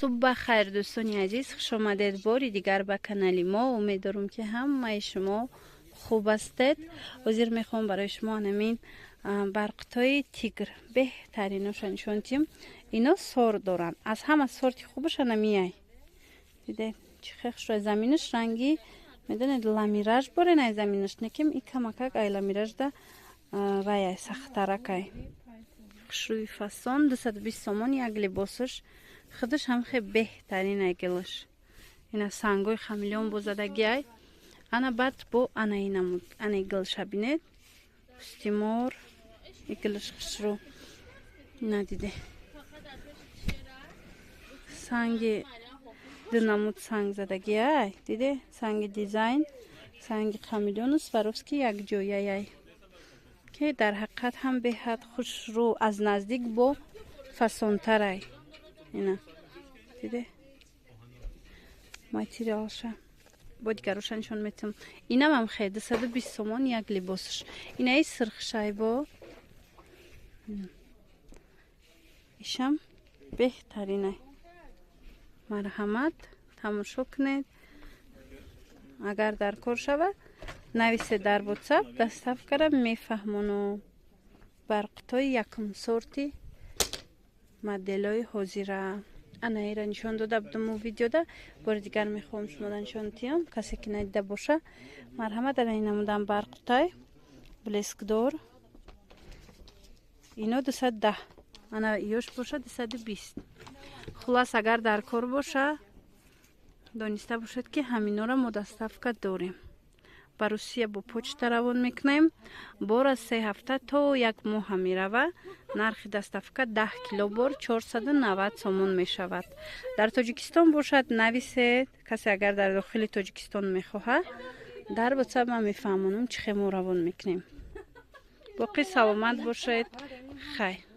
صبح بخیر دوستان عزیز، خوش آمدید باری دیگر به کانال ما. امیدوارم که همه شما خوب هستید. حاضر میخوام برای شما همین برقطای تیگر بهترینش نشون دیم. اینا سر دارن، از همه سورتی خوبش نمیای. دیده چه خوش زمینش رنگی میدونید لامیراژ باره نه زمینش نکیم ای کمکک ای لامیراژ ده رای سخترکای خوشروی فاسون 220 سومون یک لباسش خودش هم خیلی بهترین گلش. اینا سنگوی خمیلیون بزدگی های انا بعد با انا اینمود انا گلش بینید استیمور گلش خوشرو ندیده سنگ دنمود سنگ زدگی های دیده سنگ دیزاین سنگ خمیلیون سواروفسکی یک جویه های که در حقیقت هم به حد خوش رو از نزدیک با فسون ترای اینا دیده ماتریالش با دیگر روشنشون میتونم اینا هم خیلی 220 سومون یک لباسش اینا ای سرخ شایبا ایشم بهترینه. مرحمت تماشا کنید. اگر در کار شود نویسه در واتساپ دستف کردم میفهمونو برقطای یکم سورتی مدلای حاضره انا ایرا نشان داده بودم و ویدیو ده بار دیگر میخوام شما نشان تیم کسی که ندیده باشه. مرحمت انا این نمودم برقطای بلیسک دور اینو 210 انا یوش باشه 220 خلاص اگر در کار باشه دانسته باشد که همینا را ما دستفکه داریم. با روسیه با پوچت روان میکنیم بار از 3 هفته تا 1 ماه میروه. نرخ دستفکه 10 کیلو بار 490 سومون میشود. در تاجیکستان باشد نویسید کسی اگر در داخل تاجیکستان میخواهد در واتساپ ما میفهمونم چه ما روان میکنیم. باقی سلامت باشید. خیر.